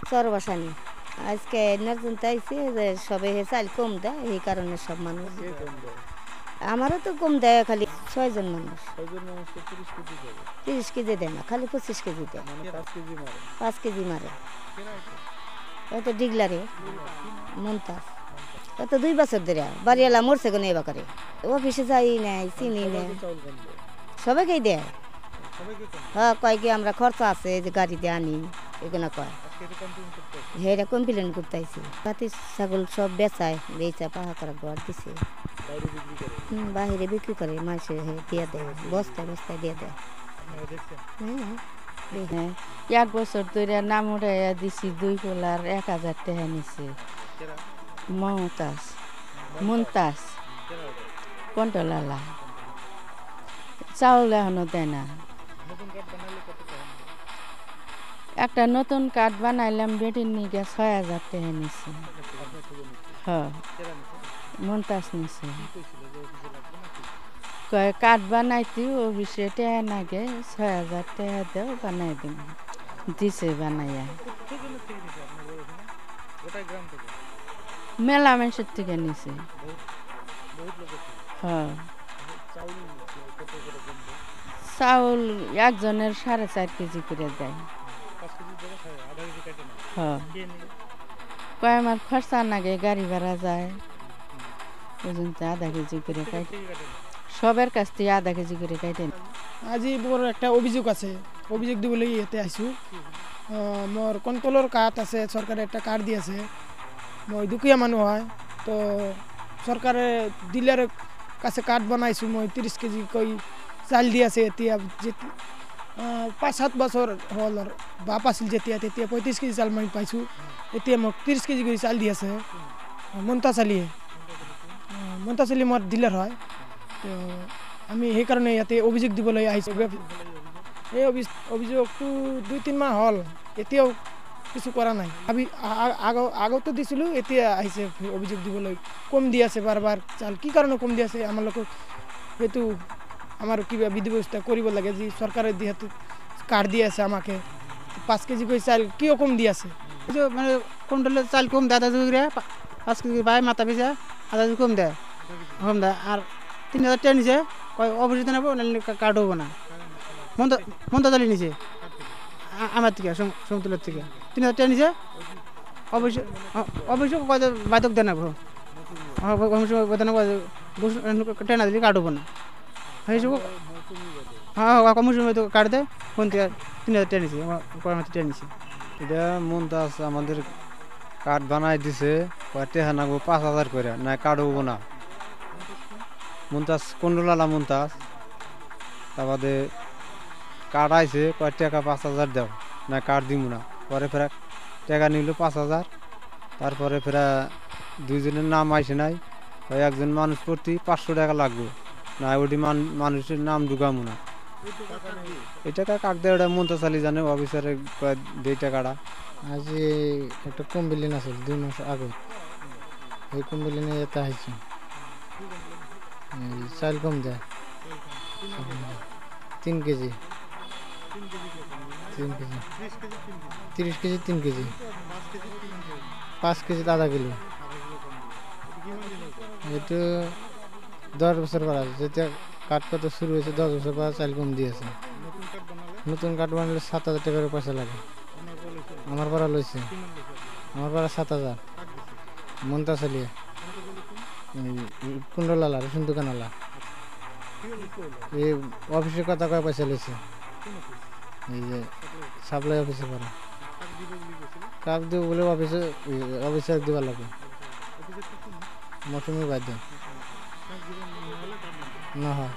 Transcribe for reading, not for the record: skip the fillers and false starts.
চরবাসানি আজকে নতুন তাইছে যে সবে চাল কম দেয় এই কারণে সব মানুষ আমারও তো কম দেয় খালি 6 জন মানুষ 30 কেজি দেয় না খালি 25 কেজি দেয় 5 কেজি মারে হয়তো ডিগলারে মমতাজ কত 2 বছর ধরে বাড়িওয়ালা মরছে কোন এবার করে অফিসে যাই নাই চিনি নেই সবাইকেই দেয় হ্যাঁ কয় কি আমরা খরচা আছে যে গাড়িতে আনি এগুলো কয় হেরা কমপ্লেন করতে আইছি পাতি ছাগল সব বেচায় বেচা পাহা করা ঘর দিছে বাহিরে বিক্রি করে মাসে দিয়ে দেয় বস্তায় বস্তায় দিয়ে দেয় হ্যাঁ 1 বছর ধরে নাম উঠাইয়া দিছি 2 পোলার 1000 টাকা নিছে মুমতাজ কন্ট্রোলালা চাউল এখনো দেয় না একটা নতুন কার্ড বানাইলাম বেটির নিগে 6000 টাকা নিছে হ্যাঁ মুমতাজ নিছে কয় কার্ড বানাইতি অফিসে টাকা নাগে 6000 টাকা দেও বানাই দিম দিছে বানাইয়া মেলা মানুষের থেকে নিছে হ্যাঁ চাউল একজনের 4.5 কেজি করে দেয় হ্যাঁ কয় আমার খরচা নাগে গাড়ি ভাড়া যায় পর্যন্ত আধা কেজি করে কাটে সবার কাছ থেকে আধা কেজি করে কাটে আজি বড় একটা অভিযোগ আছে অভিযোগ দিবলৈ ইয়াতে আইছো মোর কন্ট্রোলর কার্ড আছে সরকারে একটা কার্ড দিয়েছে মই দুখীয়া মানুষ হয় তো সরকারে ডিলারের কাছে কার্ড বানাইছো মই 30 কেজি কই চাল দিয়েছে এতিয়া 5-7 বছর হল আর বাপ আছিল যেতিয়া 35 কেজি চাল মই পাইছো এতিয়া মোক 30 কেজি করে চাল দিয়েছে মন্তাচালি মোর ডিলার হয় তো আমি সেই কারণে ইয়াতে অভিযোগ দিবলৈ আহিছো এই অভিযোগটো 2-3 মাহ হল এতিয়াও কিছু করা নাই আমি আগতো দিছিলো এতিয়া আহিছে অভিযোগ দিবলৈ কম দি আছে বারবার চাল কি কারণে কম দি আছে আমার লোক হেতু আমার কিবা বিধি ব্যবস্থা কৰিব লাগে যে সরকারের দিহাতে কার্ড দিয়ে আছে আমাকে 5 কেজি করে চাল কি কম দি আছে মানে কন্ট্রোলের চাল কম দেয় 5 কেজি পায় মাথা পিছা আধা কেজি কম দেয় আর 3000 টাকা নিছে কয় অবশ্যই নেবো নাহলে কার্ড হবো না মমতা চালি নিছে আমার থেকে সমতুলের থেকে 3000 টাকা নিছে অবশ্যই বাধক দেয় নেবো ট্রেন দিলে কার্ড হবো না হ্যাঁ কমিশন কার্ড দেয় কোন থেকে 3000 টাকা নিছে টাকা নিছে এটা মুমতাজ আমাদের কার্ড বানাই দিছে টাকা নাগবো 5000 করে না কার্ড হবো না মুমতাজ কন্ডলালা মুমতাজ তারপরে কার্ড আইছে কয় টাকা 5000 দাও না কার্ড দিব না পরে ফেরা টাকা নিল 5000 তারপরে ফেরা দুইজনের নাম আইসে নাই একজন মানুষ প্রতি 500 টাকা লাগবে না ওটি মানুষের নাম ঢুকামো না এই টাকা কাক দেয় ওটা মুমতাচালি জানে অফিসারে দেয় টাকাটা আজ একটা কমপ্লেন আছে 2 মাস আগে এই কমপ্লেনে এটা হয়েছে চাল কম দেয় 3 কেজি 30 কেজি 3 কেজি 5 কেজি আধা কিলো এটা 10 বছর পর আছে যেটা কাঠ কত শুরু হয়েছে 10 বছর পর চাল কম দিয়েছে নতুন কাঠ বানালে 7000 টাকা করে পয়সা লাগে আমার পাড়া লইছে আমার পাড়া 7000 মন্তাচালি কুন্ডলালা রসুন দোকানওয়ালা এই অফিসের কথা কয় পয়সা লইছে এই যে সাপ্লাই অফিসে পাড়া কাক দিব বলে অফিসে দিবা লাগে মৌসুমি বাধ্য না হয়